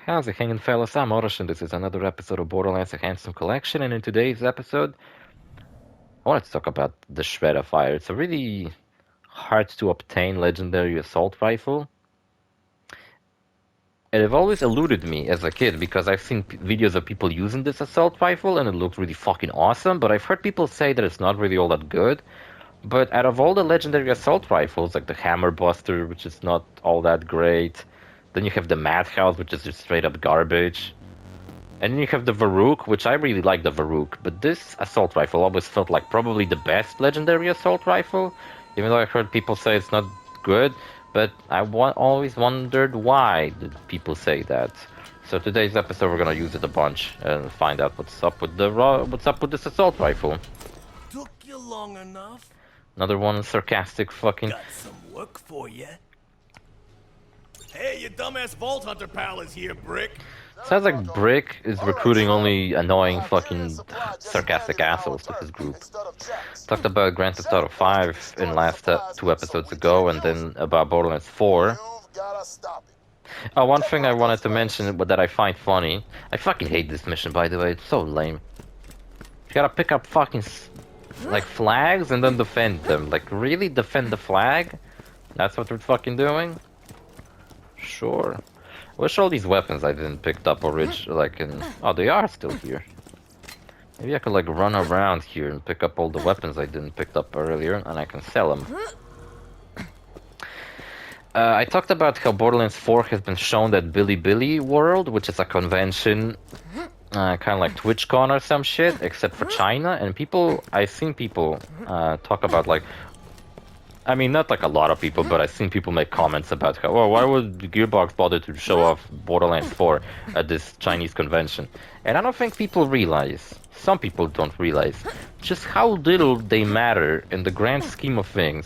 How's it hanging, fellas? I'm OrosZ, and this is another episode of Borderlands The Handsome Collection, and in today's episode, I wanted to talk about the Shredder Fire. It's a really hard to obtain legendary assault rifle, and it always eluded me as a kid because I've seen videos of people using this assault rifle, and it looks really fucking awesome, but I've heard people say that it's not really all that good. But out of all the legendary assault rifles, like the Hammer Buster, which is not all that great, then you have the Madhouse, which is just straight up garbage. And then you have the Varuk, which I really like the Varuk, but this assault rifle always felt like probably the best legendary assault rifle, even though I heard people say it's not good, but I always wondered why did people say that. So today's episode we're gonna use it a bunch and find out what's up with this assault rifle. Took you long enough. Another one sarcastic fucking. Got some work for you. Hey, your dumbass Vault Hunter pal is here, Brick. Sounds like Brick is recruiting only annoying fucking sarcastic assholes to his group. Talked about Grand Theft Auto 5 in last 2 episodes ago, and then about Borderlands 4. One thing I wanted to mention but that I find funny. I fucking hate this mission, by the way. It's so lame. You gotta pick up fucking like flags and then defend them. Like, really defend the flag? That's what we're fucking doing? Sure. Wish all these weapons I didn't pick up like in... Oh, they are still here. Maybe I could like run around here and pick up all the weapons I didn't pick up earlier, and I can sell them. I talked about how Borderlands 4 has been shown at Bilibili World, which is a convention, kind of like TwitchCon or some shit, except for China. And I've seen people talk about like... I mean, not like a lot of people, but I've seen people make comments about how, oh, why would Gearbox bother to show off Borderlands 4 at this Chinese convention? And I don't think people realize, some people don't realize, just how little they matter in the grand scheme of things.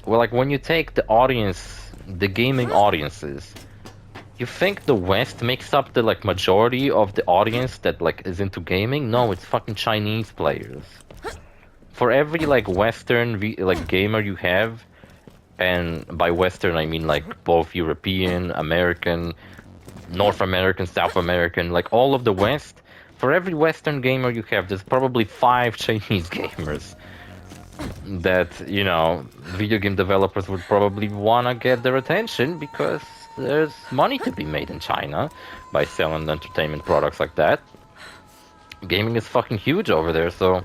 Well, like when you take the audience, the gaming audiences, you think the West makes up the like majority of the audience that like is into gaming? No, it's fucking Chinese players. For every like Western like gamer you have, and by Western I mean like both European, American, North American, South American, like all of the West, for every Western gamer you have, there's probably 5 Chinese gamers that, you know, video game developers would probably want to get their attention because there's money to be made in China by selling entertainment products like that. Gaming is fucking huge over there, so...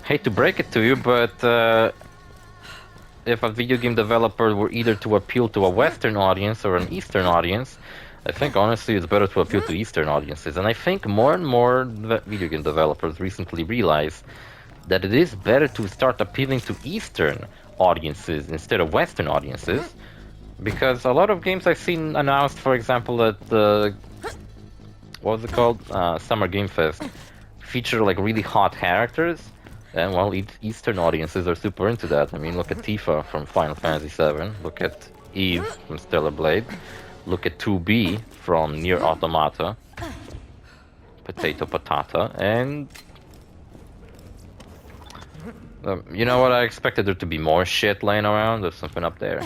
Hate to break it to you, but if a video game developer were either to appeal to a Western audience or an Eastern audience, I think honestly it's better to appeal to Eastern audiences. And I think more and more video game developers recently realize that it is better to start appealing to Eastern audiences instead of Western audiences, because a lot of games I've seen announced, for example, at the what was it called, Summer Game Fest, feature like really hot characters. And well, Eastern audiences are super into that. I mean, look at Tifa from Final Fantasy VII. Look at Eve from Stellar Blade. Look at 2B from Nier Automata. Potato Patata. And... you know what? I expected there to be more shit laying around. There's something up there.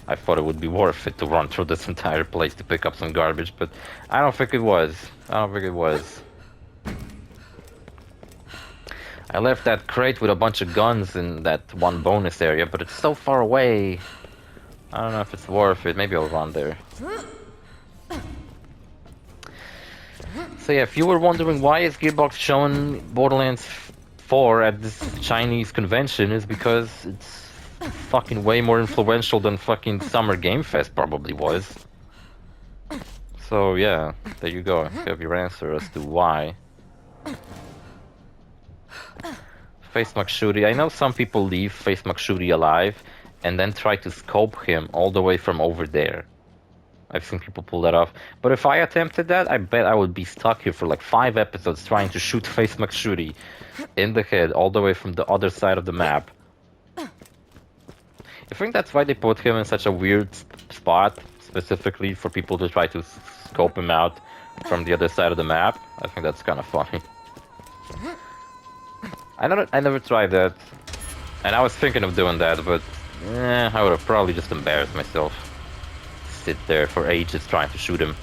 I thought it would be worth it to run through this entire place to pick up some garbage, but I don't think it was. I don't think it was. I left that crate with a bunch of guns in that one bonus area, but it's so far away. I don't know if it's worth it. Maybe I'll run there. So yeah, if you were wondering why is Gearbox showing Borderlands 4 at this Chinese convention, is because it's fucking way more influential than fucking Summer Game Fest probably was. So yeah, there you go. You have your answer as to why. Face McShooty. I know some people leave Face McShooty alive and then try to scope him all the way from over there. I've seen people pull that off. But if I attempted that, I bet I would be stuck here for like 5 episodes trying to shoot Face McShooty in the head all the way from the other side of the map. I think that's why they put him in such a weird spot, specifically for people to try to scope him out from the other side of the map. I think that's kind of funny. I never tried that, and I was thinking of doing that, but I would have probably just embarrassed myself. sit there for ages trying to shoot him.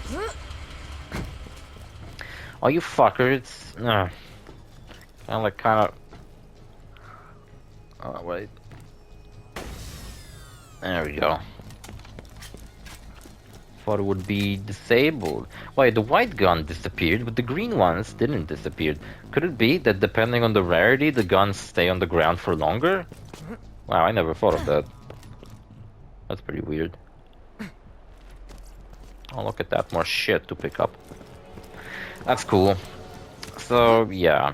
Oh, you fucker! It's kind of. Oh wait. There we go. Thought it would be disabled. Wait, the white gun disappeared, but the green ones didn't disappear. Could it be that depending on the rarity, the guns stay on the ground for longer? Wow, I never thought of that. That's pretty weird. Oh, look at that, more shit to pick up. That's cool. So, yeah.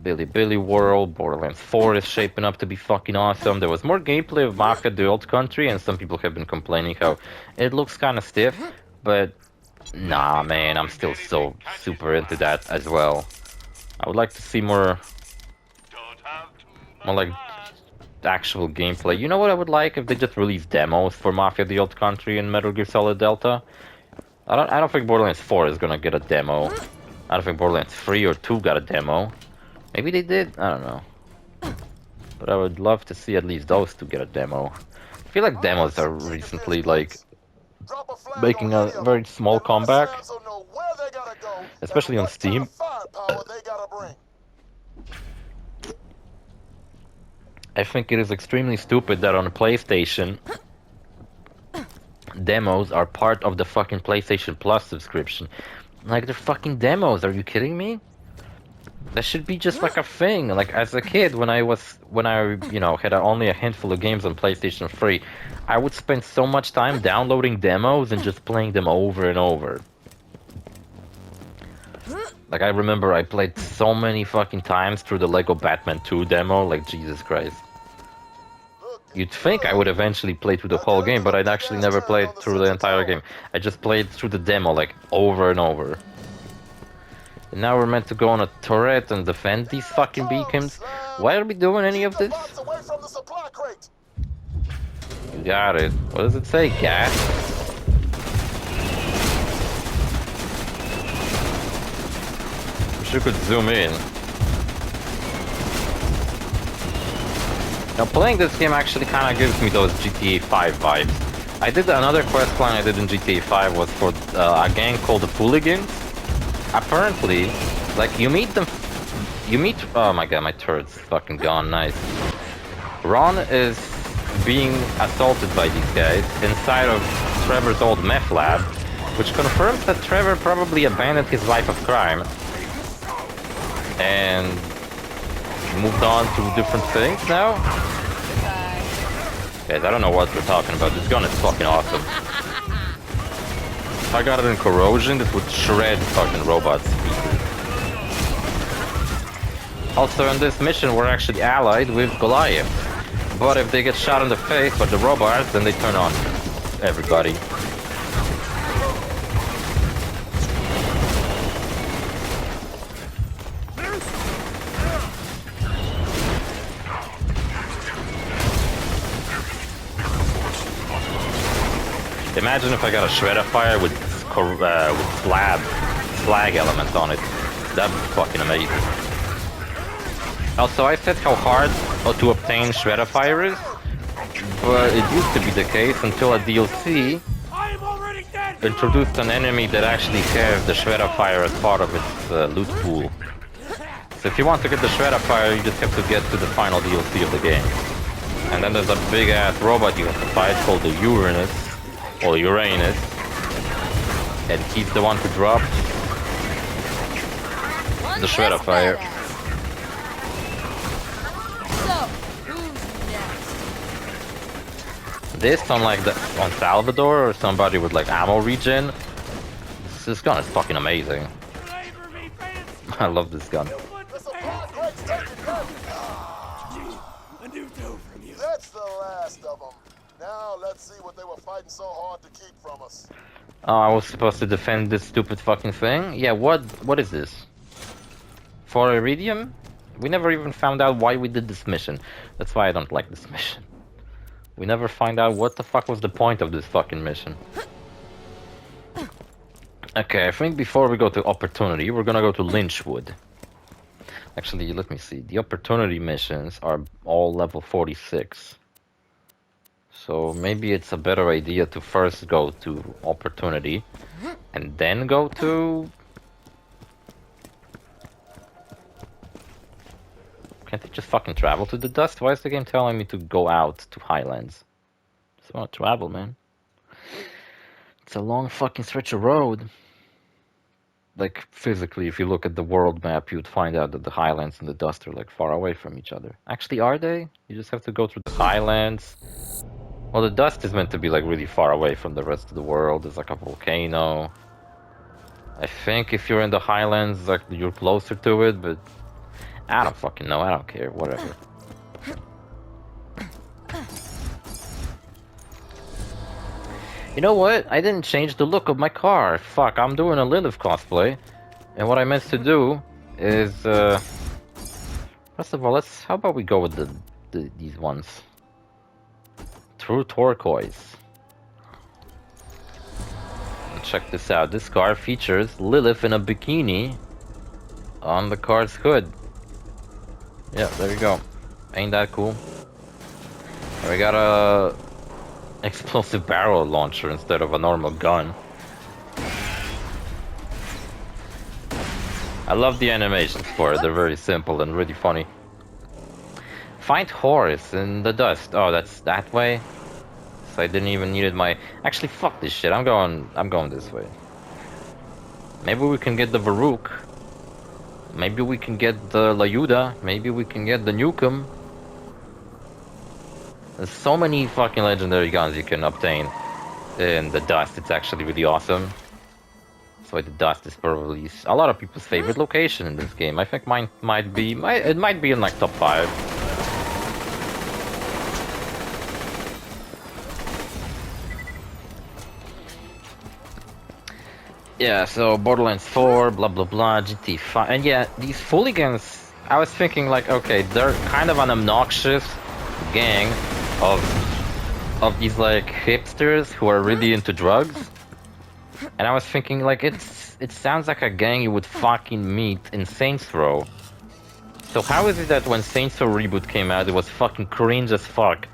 Billy World, Borderlands 4 is shaping up to be fucking awesome. There was more gameplay of Mafia the Old Country, and some people have been complaining how it looks kind of stiff, but nah, man, I'm still so super into that as well. I would like to see more like actual gameplay. You know what I would like if they just released demos for Mafia the Old Country and Metal Gear Solid Delta? I don't think Borderlands 4 is gonna get a demo. I don't think Borderlands 3 or 2 got a demo. Maybe they did? I don't know. But I would love to see at least those two get a demo. I feel like demos are recently, like, making a very small comeback. Especially on Steam. I think it is extremely stupid that on PlayStation, demos are part of the fucking PlayStation Plus subscription. Like, they're fucking demos, are you kidding me? That should be just like a thing. Like, as a kid, when I you know, had only a handful of games on PlayStation 3, I would spend so much time downloading demos and just playing them over and over. Like, I remember I played so many fucking times through the Lego Batman 2 demo, like, Jesus Christ. You'd think I would eventually play through the whole game, but I'd actually never played through the entire game. I just played through the demo, like, over and over. And now we're meant to go on a turret and defend these fucking beacons. Why are we doing any of this? You got it. What does it say? Gas? Wish you could zoom in. Now, playing this game actually kind of gives me those GTA 5 vibes. I did another quest line I did in GTA 5 was for a gang called the Hooligans. Apparently, like, you meet, oh my god, my turret's fucking gone, nice. Ron is being assaulted by these guys inside of Trevor's old meth lab, which confirms that Trevor probably abandoned his life of crime and moved on to different things now. Guys, I don't know what we're talking about. This gun is fucking awesome. If I got it in corrosion, this would shred fucking robots. Also, in this mission, we're actually allied with Goliath. But if they get shot in the face by the robots, then they turn on everybody. Imagine if I got a shredder fire with slag elements on it. That'd be fucking amazing. Also, I said how hard to obtain shredder fire is, but it used to be the case until a DLC introduced an enemy that actually has the shredder fire as part of its loot pool. So if you want to get the shredder fire, you just have to get to the final DLC of the game. And then there's a big ass robot you have to fight called the Uranus. Or Uranus, and he's the one who dropped the shredder fire. This, unlike on Salvador or somebody with like ammo regen, this gun is fucking amazing. I love this gun. That's the last of them. Now let's see what they were fighting so hard to keep from us. Oh, I was supposed to defend this stupid fucking thing? Yeah, what is this? For Iridium? We never even found out why we did this mission. That's why I don't like this mission. We never find out what the fuck was the point of this fucking mission. Okay, I think before we go to Opportunity, we're gonna go to Lynchwood. Actually, let me see. The Opportunity missions are all level 46. So maybe it's a better idea to first go to Opportunity and then go to... Can't I just fucking travel to the dust? Why is the game telling me to go out to Highlands? I just want to travel, man. It's a long fucking stretch of road. Like, physically, if you look at the world map, you'd find out that the Highlands and the dust are, like, far away from each other. Actually, are they? You just have to go through the Highlands. Well, the dust is meant to be, like, really far away from the rest of the world. There's, like, a volcano. I think if you're in the Highlands, like, you're closer to it, but... I don't fucking know. I don't care. Whatever. You know what? I didn't change the look of my car. Fuck, I'm doing a Lilith cosplay. And what I meant to do is, first of all, how about we go with these ones? True turquoise. And check this out. This car features Lilith in a bikini on the car's hood. Yeah, there you go. Ain't that cool? And we got a explosive barrel launcher instead of a normal gun. I love the animations for it. They're very simple and really funny. Find Horace in the dust. Oh, that's that way. So I didn't even need my... Actually, fuck this shit. I'm going this way. Maybe we can get the Varuk. Maybe we can get the Layuda. Maybe we can get the Nukem. There's so many fucking legendary guns you can obtain in the dust. It's actually really awesome. That's why the dust is probably a lot of people's favorite location in this game. I think mine might be... It might be in like top 5. Yeah, so Borderlands 4, blah blah blah, GT5, and yeah, these Fooligans, I was thinking like, okay, they're kind of an obnoxious gang of these like hipsters who are really into drugs, and I was thinking like, it sounds like a gang you would fucking meet in Saints Row. So how is it that when Saints Row Reboot came out, it was fucking cringe as fuck?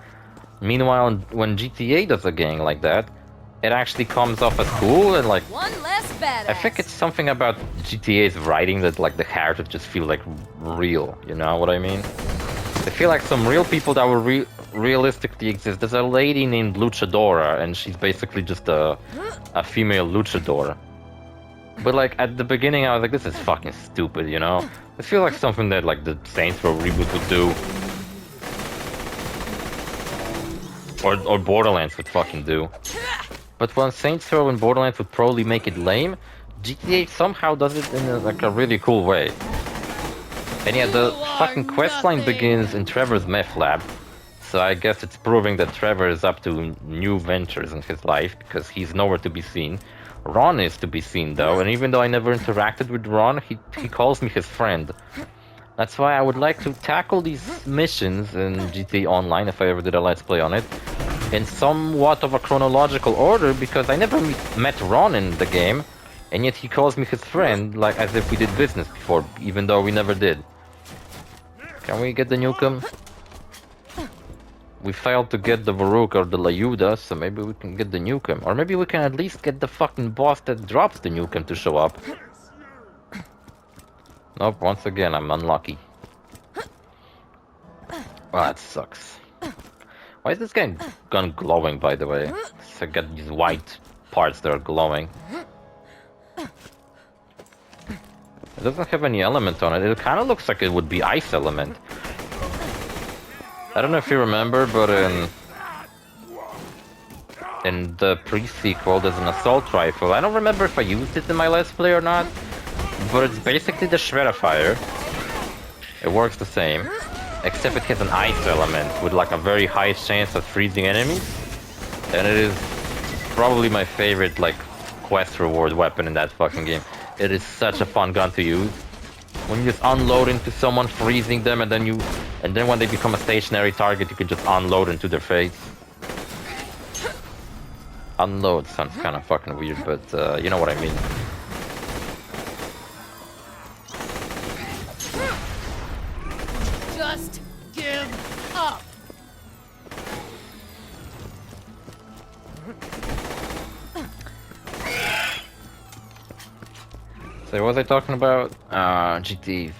Meanwhile, when GTA does a gang like that, it actually comes off as cool and like... One less badass. I think it's something about GTA's writing that like the characters just feel like real, you know what I mean? I feel like some real people that were realistically exist. There's a lady named Luchadora, and she's basically just a female luchador. But like at the beginning I was like, this is fucking stupid, you know? I feel like something that like the Saints Row reboot would do. Or Borderlands would fucking do. But when Saints Row and Borderlands would probably make it lame, GTA somehow does it in like a really cool way. And yeah, the fucking questline begins in Trevor's meth lab. So I guess it's proving that Trevor is up to new ventures in his life, because he's nowhere to be seen. Ron is to be seen though, and even though I never interacted with Ron, he calls me his friend. That's why I would like to tackle these missions in GTA Online, if I ever did a Let's Play on it, in somewhat of a chronological order, because I never met Ron in the game, and yet he calls me his friend, like as if we did business before, even though we never did. Can we get the Nukem? We failed to get the Varuk or the Layuda, so maybe we can get the Nukem. Or maybe we can at least get the fucking boss that drops the Nukem to show up. Nope, once again I'm unlucky. Oh, that sucks. Why is this gun glowing, by the way? So I got these white parts that are glowing. It doesn't have any element on it. It kind of looks like it would be ice element. I don't know if you remember, but in the pre-sequel there's an assault rifle. I don't remember if I used it in my Let's Play or not, but it's basically the Shredder Fire. It works the same, except it has an ice element with like a very high chance of freezing enemies, and it is probably my favorite like quest reward weapon in that fucking game. It is such a fun gun to use. When you just unload into someone, freezing them, and then when they become a stationary target, you can just unload into their face. Unload sounds kind of fucking weird, but you know what I mean. Just give up. So what was I talking about? GT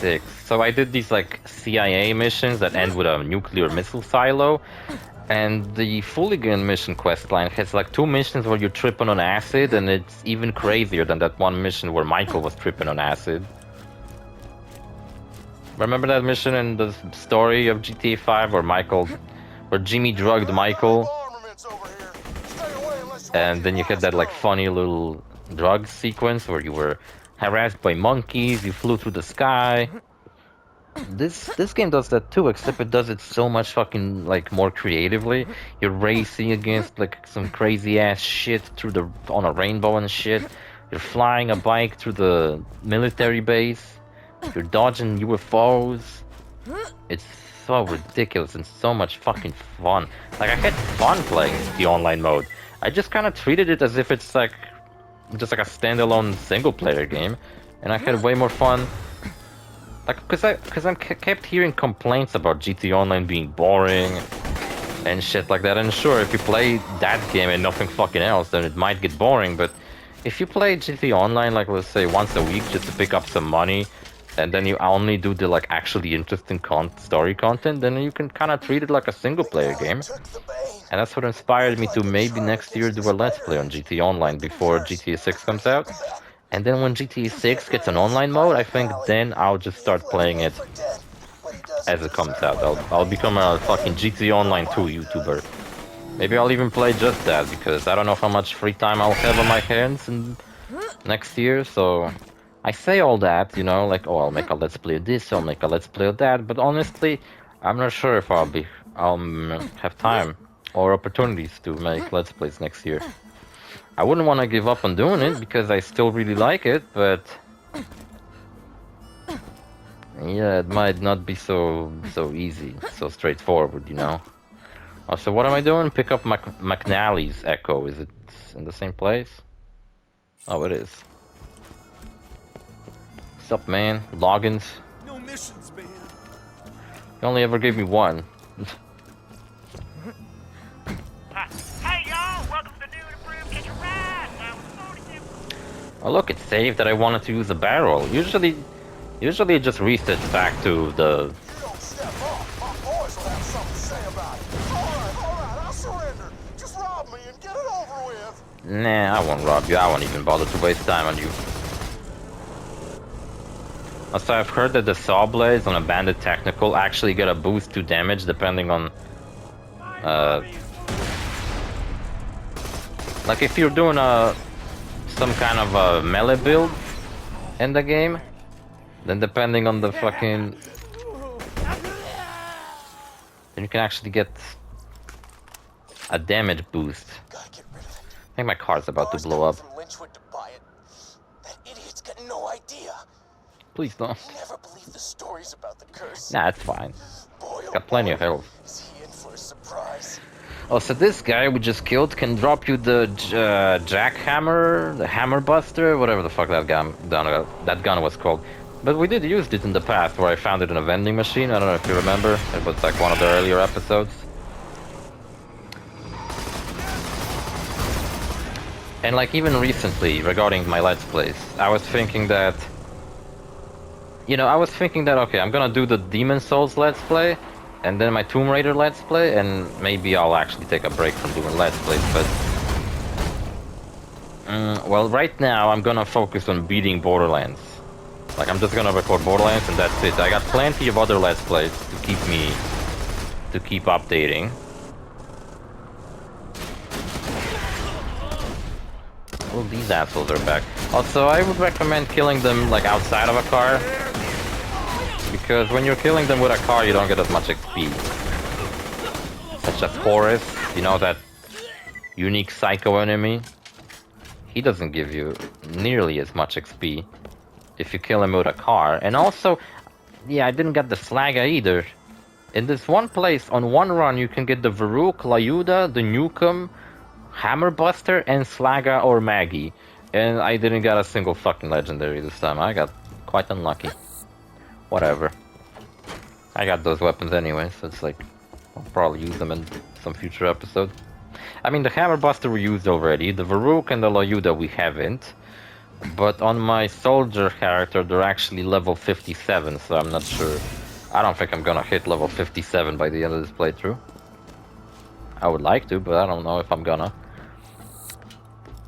6. So I did these like CIA missions that end with a nuclear missile silo. And the Fooligan mission questline has like 2 missions where you're tripping on acid, and it's even crazier than that one mission where Michael was tripping on acid. Remember that mission in the story of GTA 5 where Jimmy drugged Michael? And then you had that like funny little drug sequence where you were harassed by monkeys, you flew through the sky. This game does that too, except it does it so much fucking like more creatively. You're racing against like some crazy ass shit on a rainbow and shit. You're flying a bike through the military base. You're dodging UFOs. It's so ridiculous and so much fucking fun. Like I had fun playing the online mode. I just kind of treated it as if it's like just like a standalone single player game, and I had way more fun. Like, cause I kept hearing complaints about GT Online being boring and shit like that. And sure, if you play that game and nothing fucking else, then it might get boring. But if you play GT Online, like let's say once a week, just to pick up some money, and then you only do the like actually interesting story content, then you can kind of treat it like a single player game. And that's what inspired me to maybe next year do a let's play on GT Online before GTA 6 comes out. And then when GTA 6 gets an online mode, I think then I'll just start playing it as it comes out. I'll become a fucking GT Online 2 YouTuber. Maybe I'll even play just that, because I don't know how much free time I'll have on my hands next year, so... I say all that, you know, like, oh, I'll make a let's play of this, I'll make a let's play of that, but honestly, I'm not sure if I'll have time or opportunities to make let's plays next year. I wouldn't want to give up on doing it because I still really like it, but yeah, it might not be so easy, so straightforward, you know. So what am I doing? Pick up McNally's Echo. Is it in the same place? Oh, it is. What's up, man? Logins. No missions, man. You only ever gave me one. Hey y'all, welcome to the new and improved Kitchen Ride. Now it's you. Oh look, it saved that I wanted to use a barrel. Usually it just resets back to the... You don't step off, my boys will have something to say about it. Alright, I'll surrender. Just rob me and get it over with. Nah, I won't rob you. I won't even bother to waste time on you. Also, I've heard that the saw blades on a bandit technical actually get a boost to damage depending on... like if you're doing some kind of a melee build in the game, then depending on the fucking... then you can actually get a damage boost. Gotta get rid of it. I think my car's about to blow up. From Lynchwood to buy it. That idiot's got no idea. Please don't. Never believe the stories about the curse. Nah, it's fine. Boy, oh Got plenty boy, of health. Is he in for a surprise? Oh, so this guy we just killed can drop you the jackhammer, the hammer buster, whatever the fuck that gun was called. But we did use it in the past, where I found it in a vending machine. I don't know if you remember. It was like one of the earlier episodes. And like even recently, regarding my Let's Plays, I was thinking that... You know, I was thinking that, okay, I'm gonna do the Demon Souls Let's Play, and then my Tomb Raider Let's Play, and maybe I'll actually take a break from doing Let's Plays, but... well, right now I'm gonna focus on beating Borderlands. Like, I'm just gonna record Borderlands and that's it. I got plenty of other Let's Plays to keep updating. Oh, these assholes are back. Also, I would recommend killing them, like, outside of a car. Because when you're killing them with a car, you don't get as much XP. Such as OrosZ, you know, that unique psycho enemy? He doesn't give you nearly as much XP if you kill him with a car. And also, yeah, I didn't get the Slaga either. In this one place, on one run, you can get the Varuk, Layuda, the Nukem, Hammerbuster, and Slaga or Maggie. And I didn't get a single fucking legendary this time. I got quite unlucky. Whatever. I got those weapons anyway, so it's like... I'll probably use them in some future episode. I mean, the Hammerbuster we used already, the Varuk and the Layuda we haven't. But on my soldier character, they're actually level 57, so I'm not sure. I don't think I'm gonna hit level 57 by the end of this playthrough. I would like to, but I don't know if I'm gonna.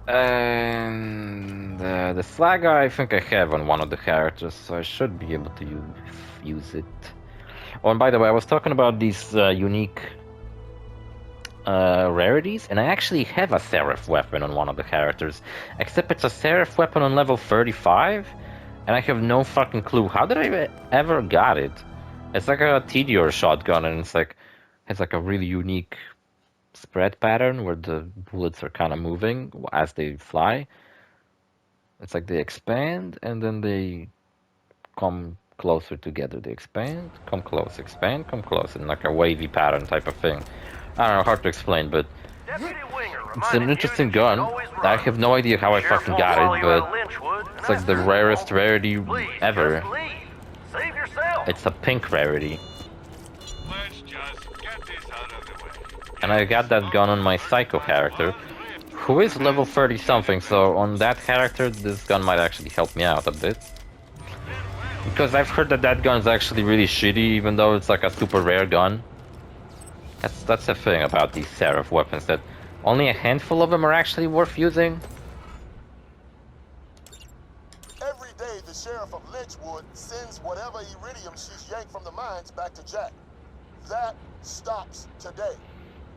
And the Slag I think I have on one of the characters, so I should be able to use it. Oh, and by the way, I was talking about these unique rarities, and I actually have a Seraph weapon on one of the characters, except it's a Seraph weapon on level 35, and I have no fucking clue. How did I ever got it? It's like a Tedior shotgun, and it's like a really unique spread pattern where the bullets are kind of moving as they fly. It's like they expand, and then they come closer together. They expand, come close, expand, come close, in like a wavy pattern type of thing. I don't know, hard to explain, but it's an interesting gun. I have no idea how I fucking got it, but it's like the rarest rarity ever. It's a pink rarity. And I got that gun on my Psycho character, who is level 30 something, so on that character this gun might actually help me out a bit. Because I've heard that that gun is actually really shitty, even though it's like a super rare gun. That's the thing about these Seraph weapons, that only a handful of them are actually worth using. Every day, the sheriff of Lynchwood sends whatever iridium she's yanked from the mines back to Jack. That stops today.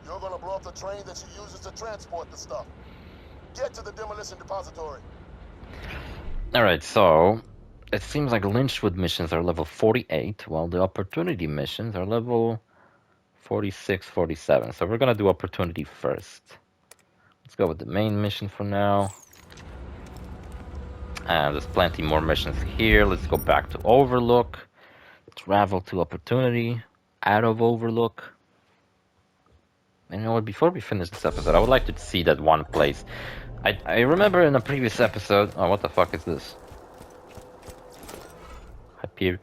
You're gonna blow up the train that she uses to transport the stuff. Get to the demolition depository. Alright, so it seems like Lynchwood missions are level 48, while the Opportunity missions are level 46, 47. So we're gonna do Opportunity first. Let's go with the main mission for now. And there's plenty more missions here. Let's go back to Overlook. Travel to Opportunity. Out of Overlook. And you know what, before we finish this episode, I would like to see that one place. I remember in a previous episode... Oh, what the fuck is this? Hyperion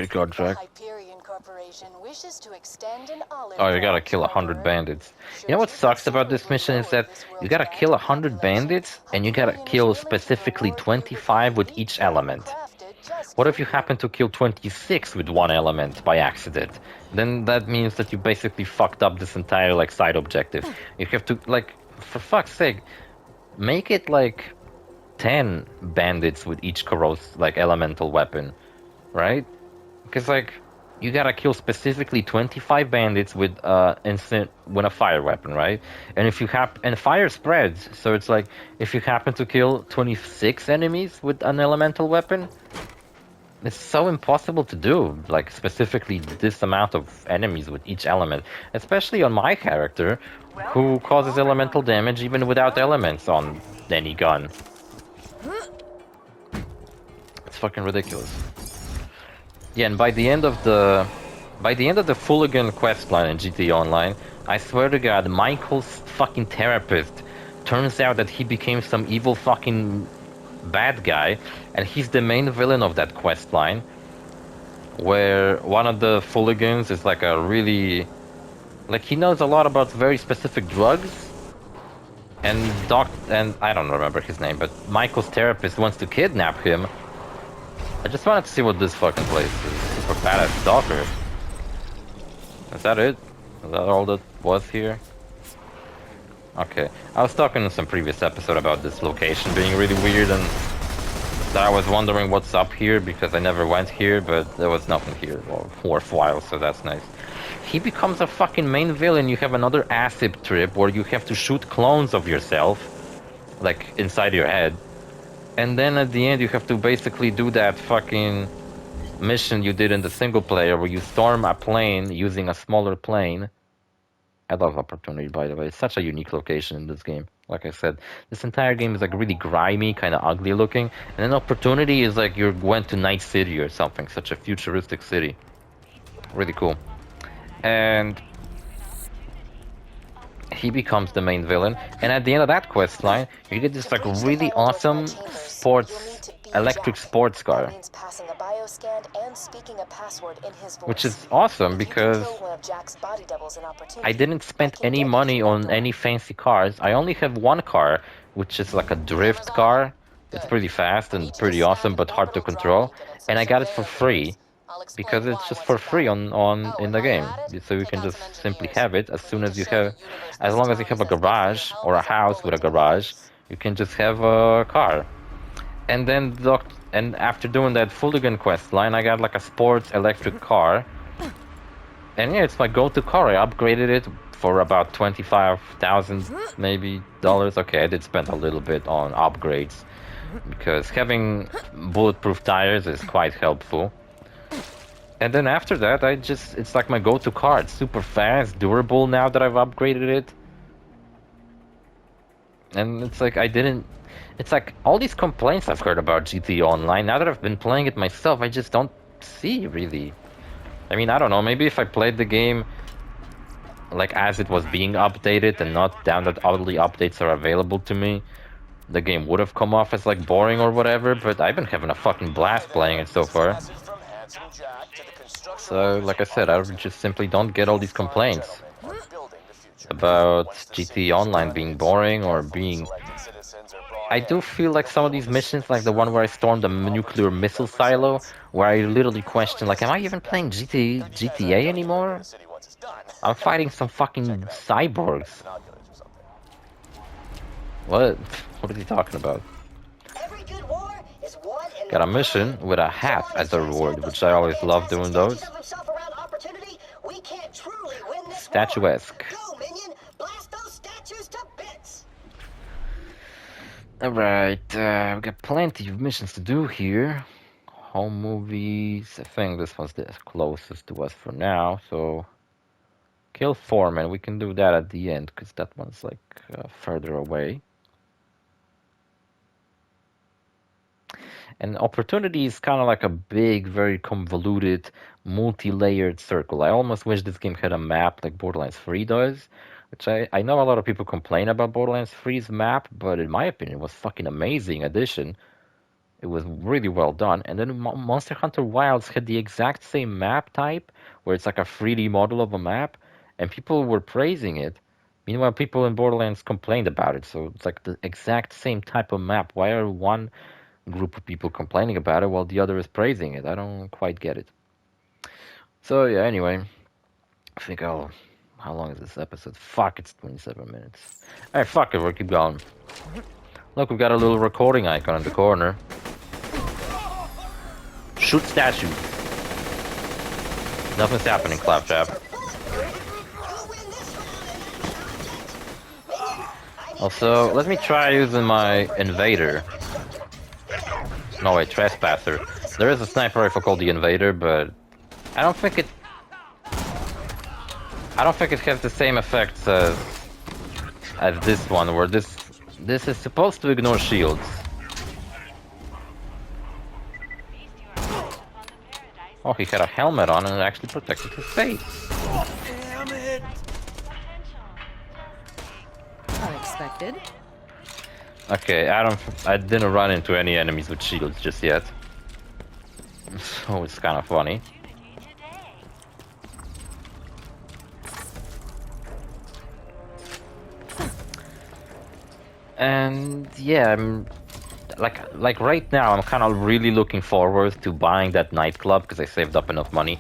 contract. Hyperion Corporation wishes to extend an olive. Oh, you gotta kill 100 bandits. You know what sucks about this mission is that you gotta kill 100 bandits, and you gotta kill specifically 25 with each element. What if you happen to kill 26 with one element by accident? Then that means that you basically fucked up this entire like side objective. You have to, like, for fuck's sake, make it like 10 bandits with each corrosive, like, elemental weapon, right? Because like you gotta kill specifically 25 bandits with with a fire weapon, right? And if you and fire spreads, so it's like if you happen to kill 26 enemies with an elemental weapon, it's so impossible to do, like specifically this amount of enemies with each element, especially on my character, who causes elemental damage even without elements on any gun. It's fucking ridiculous. Yeah, and by the end of the Fooligan questline in GTA Online, I swear to God, Michael's fucking therapist turns out that he became some evil fucking bad guy, and he's the main villain of that questline, where one of the Fooligans is like a really, like, he knows a lot about very specific drugs, and I don't remember his name, but Michael's therapist wants to kidnap him. I just wanted to see what this fucking place is. Super badass stalker. Is that it? Is that all that was here? Okay. I was talking in some previous episode about this location being really weird, and that I was wondering what's up here because I never went here, but there was nothing here worthwhile, so that's nice. He becomes a fucking main villain. You have another acid trip where you have to shoot clones of yourself, like, inside your head. And then at the end you have to basically do that fucking mission you did in the single player where you storm a plane using a smaller plane. I love Opportunity, by the way. It's such a unique location in this game. Like I said, this entire game is like really grimy, kind of ugly looking. And then Opportunity is like you went to Night City or something, such a futuristic city. Really cool. And he becomes the main villain, and at the end of that quest line, you get this like really awesome electric sports car. bioscanned and speaking a password in his voice. which is awesome If you can because kill one of Jack's body doubles in Opportunity, I didn't spend can any get money you through on that door. any fancy cars. I only have one car, which is like a drift Camera's car. on? It's Good. pretty fast I and need you to pretty snap awesome, an but hard to orbital control. drop beacon and some And I got it for surveyor free videos. I'll explain because it's why just once for you've got free it. on Oh, in and the while you're game. at it, So you take can out just some simply engineers. have it as We soon need as to you show have, the universe as this long as you town have is a as big for your garage home or a as house with a bullet in garage. place. You can just have a car. And then and after doing that Fooligan quest line, I got like a sports electric car. And yeah, it's my go-to car. I upgraded it for about 25,000 maybe dollars. Okay, I did spend a little bit on upgrades because having bulletproof tires is quite helpful. And then after that, it's like my go-to car. It's super fast, durable now that I've upgraded it. And it's like it's like all these complaints I've heard about GT Online, now that I've been playing it myself, I just don't see really. I mean, I don't know, maybe if I played the game like as it was being updated and not down that all the updates are available to me, the game would have come off as like boring or whatever, but I've been having a fucking blast playing it so far. So, like I said, I just simply don't get all these complaints about GT Online being boring or being... I do feel like some of these missions, like the one where I stormed a nuclear missile silo, where I literally question, like, am I even playing GTA anymore? I'm fighting some fucking cyborgs. What? What is he talking about? Got a mission with a hat as a reward, which I always love doing those. Statuesque. Alright, we got plenty of missions to do here. Home movies, I think this one's the closest to us for now, so... Kill Foreman, we can do that at the end, because that one's like further away. And Opportunity is kind of like a big, very convoluted, multi-layered circle. I almost wish this game had a map like Borderlands 3 does, which I know a lot of people complain about Borderlands 3's map, but in my opinion, it was fucking amazing addition. It was really well done. And then Monster Hunter Wilds had the exact same map type, where it's like a 3D model of a map, and people were praising it. Meanwhile, people in Borderlands complained about it, so it's like the exact same type of map. Why are one group of people complaining about it while the other is praising it? I don't quite get it. So yeah, anyway, I think how long is this episode? Fuck, it's 27 minutes. Alright, fuck it, we'll keep going. Look, we've got a little recording icon in the corner. Shoot statues. Nothing's happening, Claptrap. Also, let me try using my Invader. No, wait, Trespasser. There is a sniper rifle called the Invader, but I don't think it has the same effects as this one, where this is supposed to ignore shields. Oh, he had a helmet on and it actually protected his face. Damn it! Unexpected. Okay, I didn't run into any enemies with shields just yet. So it's kind of funny. And yeah, I'm like right now I'm kind of really looking forward to buying that nightclub because I saved up enough money.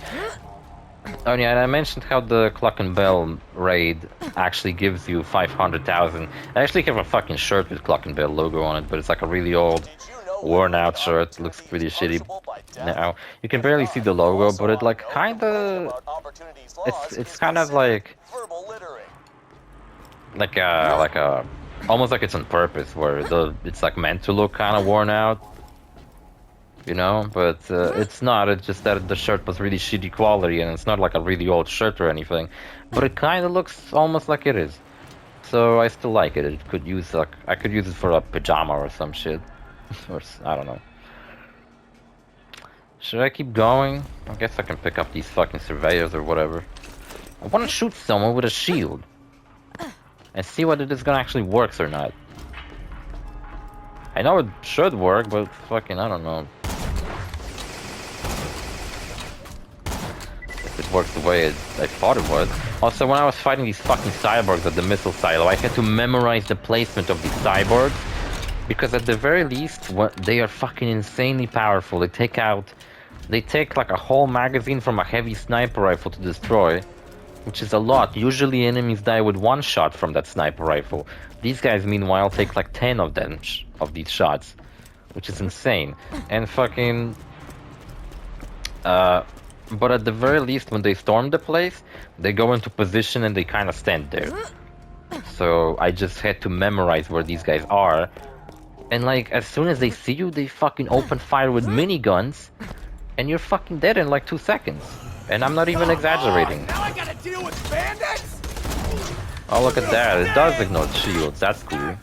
Oh yeah, and I mentioned how the Clock and Bell raid actually gives you 500,000. I actually have a fucking shirt with Clock and Bell logo on it, but it's like a really old, worn out shirt. Looks pretty shitty now. You can barely see the logo, but it like kinda... It's kind of like a almost like it's on purpose, where it's like meant to look kind of worn out, you know, but it's not. It's just that the shirt was really shitty quality, and it's not like a really old shirt or anything, but it kind of looks almost like it is. So I still like it. It could use I could use it for a pajama or some shit, or I don't know. Should I keep going? I guess I can pick up these fucking surveyors or whatever. I want to shoot someone with a shield and see whether this gun actually works or not. I know it should work, but fucking, I don't know. if it works the way I thought it would. Also, when I was fighting these fucking cyborgs at the missile silo, I had to memorize the placement of these cyborgs. Because at the very least, they are fucking insanely powerful. They take like a whole magazine from a heavy sniper rifle to destroy. Which is a lot. Usually enemies die with one shot from that sniper rifle. These guys, meanwhile, take like 10 of them, of these shots. Which is insane. And fucking... but at the very least, when they storm the place, they go into position and they kind of stand there. So I just had to memorize where these guys are. And like, as soon as they see you, they fucking open fire with miniguns. And you're fucking dead in like 2 seconds. And I'm not even exaggerating. Now I gotta deal with bandits? Oh, look at that. It does ignore shields. That's cool.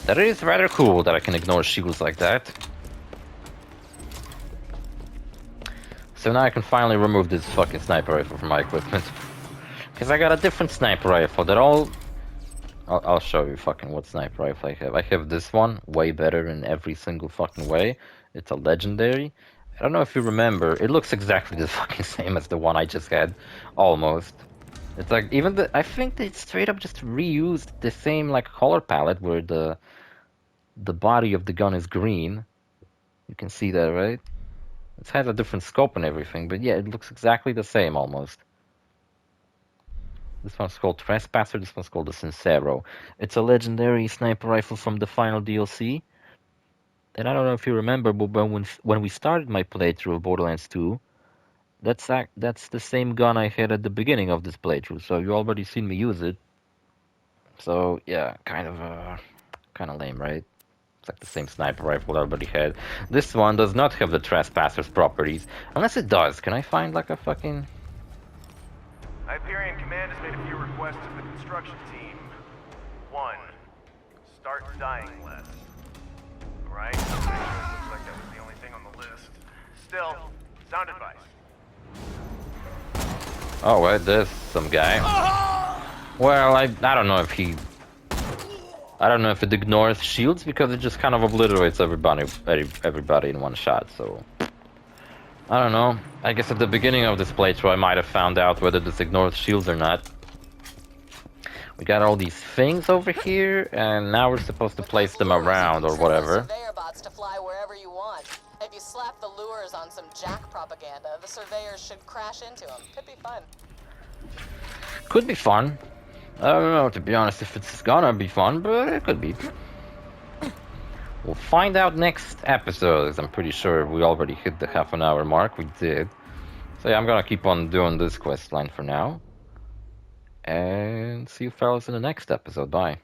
That is rather cool that I can ignore shields like that. So now I can finally remove this fucking sniper rifle from my equipment. Because I got a different sniper rifle that I'll show you fucking what sniper rifle I have. I have this one, way better in every single fucking way. It's a legendary. I don't know if you remember, it looks exactly the fucking same as the one I just had. Almost. It's like, I think they straight up just reused the same like color palette where the body of the gun is green. You can see that, right? It has a different scope and everything, but yeah, it looks exactly the same almost. This one's called Trespasser, this one's called the Sincero. It's a legendary sniper rifle from the final DLC. And I don't know if you remember, but when we started my playthrough of Borderlands 2, that's the same gun I had at the beginning of this playthrough, so you already seen me use it. So yeah, kind of lame, right? It's like the same sniper rifle I already had. This one does not have the Trespasser's properties, unless it does. Can I find like a fucking... Hyperion Command has made a few requests of the construction team. 1. Start dying less. Right? Looks like that was the only thing on the list. Still, sound advice. Oh, wait, there's some guy. Well, I don't know if he... I don't know if it ignores shields, because it just kind of obliterates everybody in one shot, so... I don't know. I guess at the beginning of this playthrough I might have found out whether this ignores shields or not. We got all these things over here, and now we're supposed to place them around or whatever. Surveyor bots to fly wherever you want. If you slap the lures on some Jack propaganda, the surveyors should crash into them. Could be fun. Could be fun. I don't know, to be honest, if it's gonna be fun, but it could be. We'll find out next episode, as I'm pretty sure we already hit the half-an-hour mark. We did. So yeah, I'm gonna keep on doing this quest line for now. And see you fellas in the next episode. Bye.